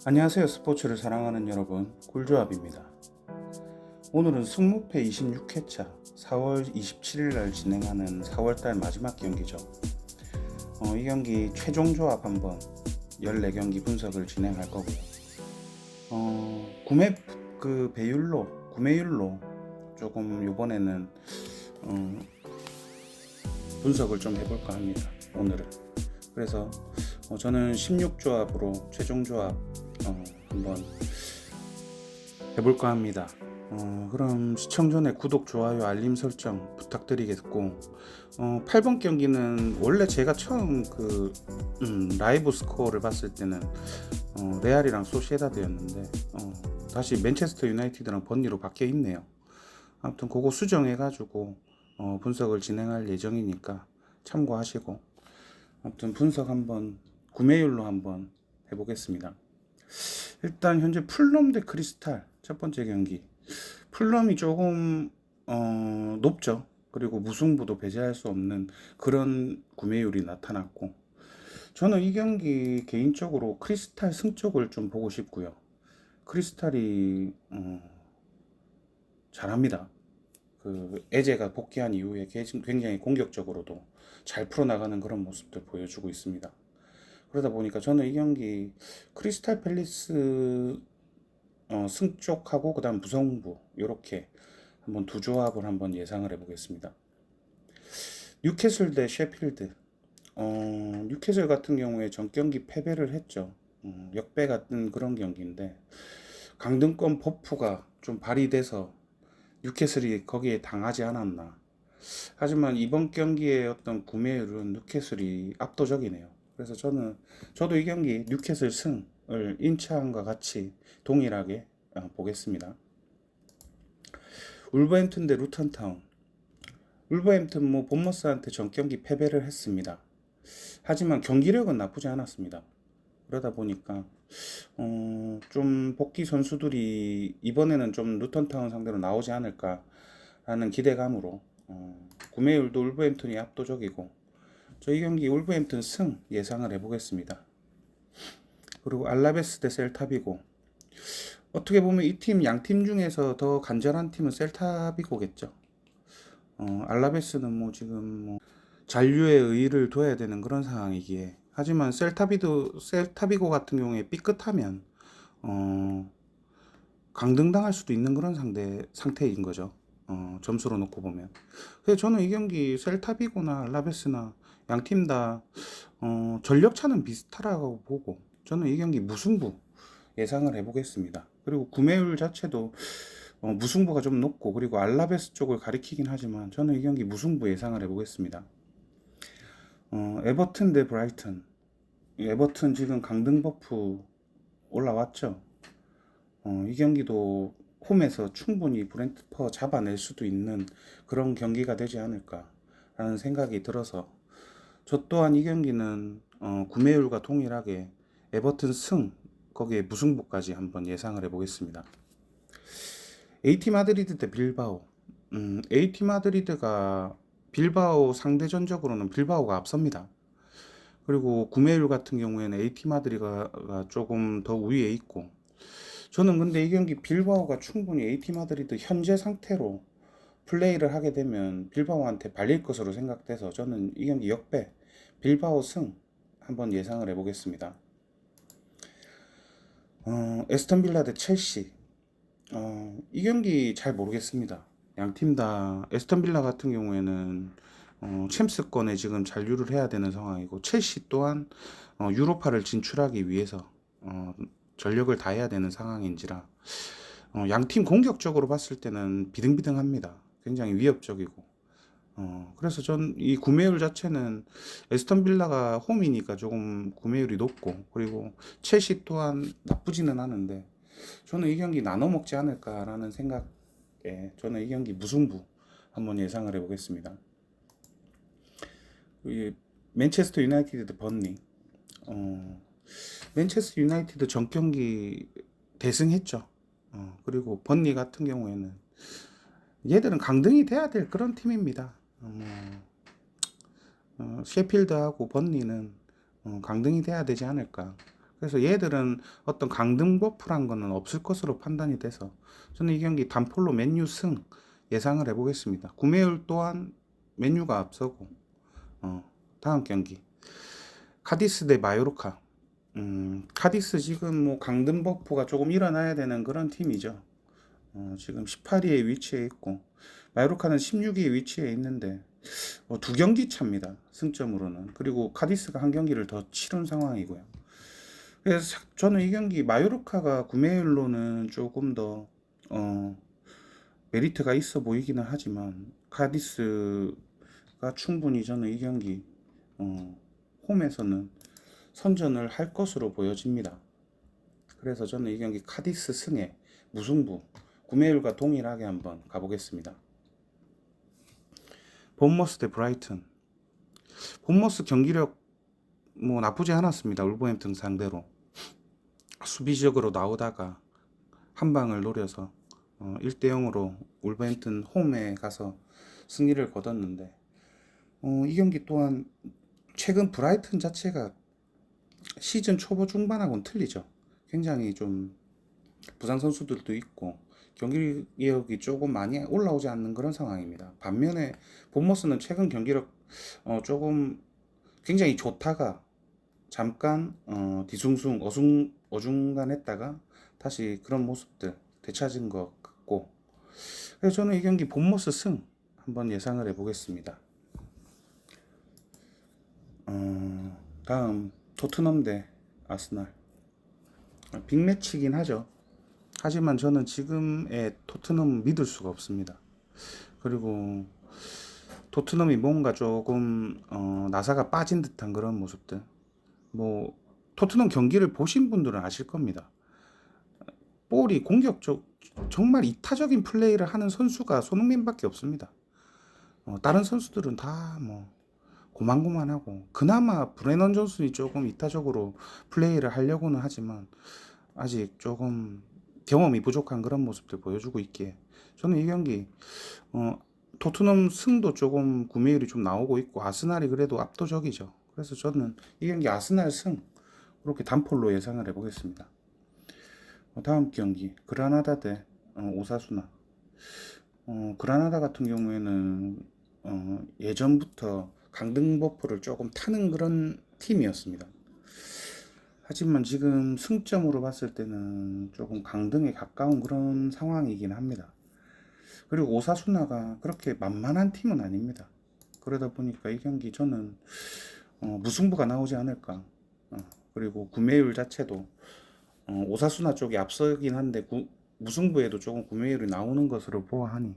안녕하세요. 스포츠를 사랑하는 여러분, 꿀조합입니다. 오늘은 승무패 26회차 4월 27일 날 진행하는 4월달 마지막 경기죠. 이 경기 최종 조합 한번 14경기 분석을 진행할 거고요. 구매 구매율로 조금 이번에는 분석을 좀 해볼까 합니다. 오늘은. 그래서 저는 16조합으로 최종 조합 한번 해볼까 합니다. 그럼 시청 전에 구독, 좋아요, 알림 설정 부탁드리겠고 8번 경기는 원래 제가 처음 라이브 스코어를 봤을 때는 레알이랑 소시에다드였는데 다시 맨체스터 유나이티드랑 번니로 바뀌어 있네요. 아무튼 그거 수정해 가지고 분석을 진행할 예정이니까 참고하시고, 아무튼 분석 한번 구매율로 한번 해보겠습니다. 일단 현재 풀럼 대 크리스탈 첫 번째 경기, 풀럼이 조금 높죠. 그리고 무승부도 배제할 수 없는 그런 구매율이 나타났고, 저는 이 경기 개인적으로 크리스탈 승 쪽을 좀 보고 싶고요. 크리스탈이 잘합니다. 에제가 복귀한 이후에 굉장히 공격적으로도 잘 풀어나가는 그런 모습들 보여주고 있습니다. 그러다 보니까 저는 이 경기 크리스탈 팰리스 승쪽하고 그다음 무승부 이렇게 한번 두 조합을 한번 예상을 해보겠습니다. 뉴캐슬 대 셰필드. 뉴캐슬 같은 경우에 전 경기 패배를 했죠. 역배 같은 그런 경기인데 강등권 버프가 좀 발휘돼서 뉴캐슬이 거기에 당하지 않았나. 하지만 이번 경기의 어떤 구매율은 뉴캐슬이 압도적이네요. 그래서 저도 이 경기 뉴캐슬 승을 인차함과 같이 동일하게 보겠습니다. 울버햄튼 대 루턴타운. 울버햄튼 본머스한테 전 경기 패배를 했습니다. 하지만 경기력은 나쁘지 않았습니다. 그러다 보니까 좀 복귀 선수들이 이번에는 좀 루턴타운 상대로 나오지 않을까라는 기대감으로 구매율도 울버햄튼이 압도적이고, 저희 경기 울버햄튼 승 예상을 해보겠습니다. 그리고 알라베스 대 셀타비고. 어떻게 보면 이 팀 양팀 중에서 더 간절한 팀은 셀타비고겠죠. 알라베스는 지금 잔류의 의의를 둬야 되는 그런 상황이기에, 하지만 셀타비고 같은 경우에 삐끗하면 강등당할 수도 있는 그런 상태인 거죠. 점수로 놓고 보면. 그래서 저는 이 경기 셀타비고나 알라베스나 양팀 다 전력 차는 비슷하라고 보고, 저는 이 경기 무승부 예상을 해보겠습니다. 그리고 구매율 자체도 무승부가 좀 높고, 그리고 알라베스 쪽을 가리키긴 하지만 저는 이 경기 무승부 예상을 해보겠습니다. 에버튼 대 브라이튼. 에버튼 지금 강등 버프 올라왔죠. 이 경기도 홈에서 충분히 브렌트퍼 잡아낼 수도 있는 그런 경기가 되지 않을까라는 생각이 들어서, 저 또한 이 경기는 구매율과 동일하게 에버튼 승, 거기에 무승부까지 한번 예상을 해보겠습니다. AT 마드리드 대 빌바오. AT 마드리드가 빌바오 상대전적으로는 빌바오가 앞섭니다. 그리고 구매율 같은 경우에는 AT 마드리드가 조금 더 우위에 있고, 저는 근데 이 경기 빌바오가 충분히 AT 마드리드 현재 상태로 플레이를 하게 되면 빌바오한테 발릴 것으로 생각돼서 저는 이 경기 역배 빌바오 승 한번 예상을 해보겠습니다. 에스턴 빌라 대 첼시. 이 경기 잘 모르겠습니다. 양팀 다. 에스턴 빌라 같은 경우에는 챔스권에 지금 잔류를 해야 되는 상황이고, 첼시 또한 유로파를 진출하기 위해서 전력을 다해야 되는 상황인지라 양팀 공격적으로 봤을 때는 비등비등합니다. 굉장히 위협적이고, 그래서 전 이 구매율 자체는 에스턴 빌라가 홈이니까 조금 구매율이 높고, 그리고 첼시 또한 나쁘지는 않은데 저는 이 경기 나눠 먹지 않을까라는 생각에 저는 이 경기 무승부 한번 예상을 해보겠습니다. 맨체스터 유나이티드 대 번니. 맨체스터 유나이티드 전 경기 대승했죠. 그리고 번니 같은 경우에는 얘들은 강등이 돼야 될 그런 팀입니다. 셰필드하고 번니는 강등이 돼야 되지 않을까. 그래서 얘들은 어떤 강등 버프란 거는 없을 것으로 판단이 돼서 저는 이 경기 단폴로 맨유 승 예상을 해보겠습니다. 구매율 또한 맨유가 앞서고 다음 경기 카디스 대 마요르카. 카디스 지금 뭐 강등 버프가 조금 일어나야 되는 그런 팀이죠. 지금 18위에 위치해 있고 마요르카는 16위에 위치해 있는데 두 경기 차입니다. 승점으로는. 그리고 카디스가 한 경기를 더 치른 상황이고요. 그래서 저는 이 경기 마요르카가 구매율로는 조금 더 메리트가 있어 보이기는 하지만 카디스가 충분히 저는 이 경기 홈에서는 선전을 할 것으로 보여집니다. 그래서 저는 이 경기 카디스 승에 무승부 구매율과 동일하게 한번 가보겠습니다. 본머스 대 브라이튼. 본머스 경기력 뭐 나쁘지 않았습니다. 울버햄튼 상대로 수비적으로 나오다가 한 방을 노려서 1대 0으로 울버햄튼 홈에 가서 승리를 거뒀는데 이 경기 또한 최근 브라이튼 자체가 시즌 초보 중반하고는 틀리죠. 굉장히 좀 부상 선수들도 있고 경기력이 조금 많이 올라오지 않는 그런 상황입니다. 반면에 본머스는 최근 경기력 조금 굉장히 좋다가 잠깐 뒤숭숭 어중간했다가 다시 그런 모습들 되찾은 것 같고, 그래서 저는 이 경기 본머스 승 한번 예상을 해보겠습니다. 다음 토트넘 대 아스날. 빅매치긴 하죠. 하지만 저는 지금의 토트넘 믿을 수가 없습니다. 그리고 토트넘이 뭔가 조금 나사가 빠진 듯한 그런 모습들. 뭐 토트넘 경기를 보신 분들은 아실 겁니다. 볼이 공격적 정말 이타적인 플레이를 하는 선수가 손흥민밖에 없습니다. 다른 선수들은 다 뭐 고만고만하고 그나마 브레넌 존슨이 조금 이타적으로 플레이를 하려고는 하지만 아직 조금 경험이 부족한 그런 모습들 보여주고 있기에 저는 이 경기 토트넘 승도 조금 구매율이 좀 나오고 있고 아스날이 그래도 압도적이죠. 그래서 저는 이 경기 아스날 승 그렇게 단폴로 예상을 해보겠습니다. 다음 경기 그라나다 대 오사수나. 그라나다 같은 경우에는 예전부터 강등 버프를 조금 타는 그런 팀이었습니다. 하지만 지금 승점으로 봤을 때는 조금 강등에 가까운 그런 상황이긴 합니다. 그리고 오사수나가 그렇게 만만한 팀은 아닙니다. 그러다 보니까 이 경기 저는 무승부가 나오지 않을까. 그리고 구매율 자체도 오사수나 쪽이 앞서긴 한데 무승부에도 조금 구매율이 나오는 것으로 보아하니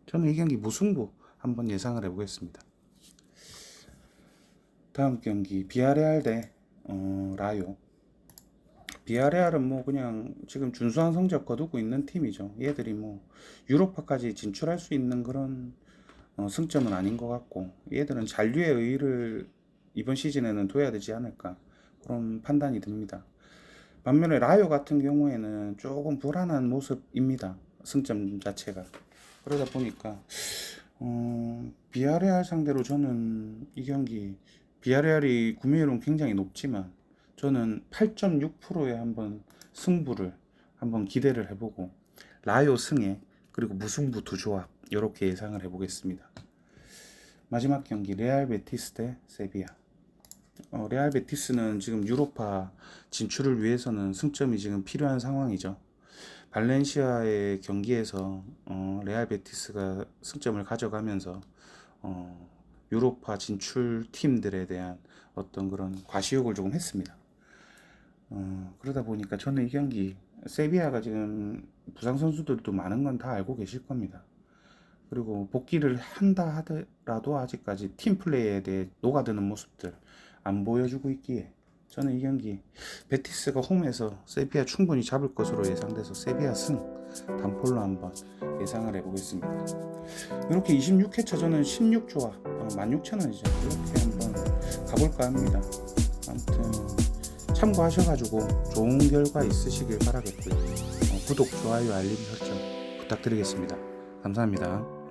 저는 이 경기 무승부 한번 예상을 해보겠습니다. 다음 경기 비아레알 대 라요. 비아레알은 뭐 그냥 지금 준수한 성적 거두고 있는 팀이죠. 얘들이 뭐 유로파까지 진출할 수 있는 그런 승점은 아닌 것 같고 얘들은 잔류의 의의를 이번 시즌에는 둬야 되지 않을까 그런 판단이 듭니다. 반면에 라요 같은 경우에는 조금 불안한 모습입니다. 승점 자체가. 그러다 보니까 비아레알 상대로 저는 이 경기 비아레알이 구매율은 굉장히 높지만 저는 8.6%의 한번 승부를 한번 기대를 해보고 라요 승에 그리고 무승부 두 조합 이렇게 예상을 해보겠습니다. 마지막 경기 레알 베티스 대 세비야. 레알 베티스는 지금 유로파 진출을 위해서는 승점이 지금 필요한 상황이죠. 발렌시아의 경기에서 레알 베티스가 승점을 가져가면서 유로파 진출 팀들에 대한 어떤 그런 과시욕을 조금 했습니다. 그러다 보니까 저는 이 경기 세비야가 지금 부상 선수들도 많은 건 다 알고 계실 겁니다. 그리고 복귀를 한다 하더라도 아직까지 팀 플레이에 대해 녹아드는 모습들 안 보여주고 있기에 저는 이 경기 베티스가 홈에서 세비야 충분히 잡을 것으로 예상돼서 세비야 승 단폴로 한번 예상을 해보겠습니다. 이렇게 26회차 저는 16조합 16,000원이죠. 이렇게 한번 가볼까 합니다. 아무튼 참고하셔가지고 좋은 결과 있으시길 바라겠고요. 구독, 좋아요, 알림 설정 부탁드리겠습니다. 감사합니다.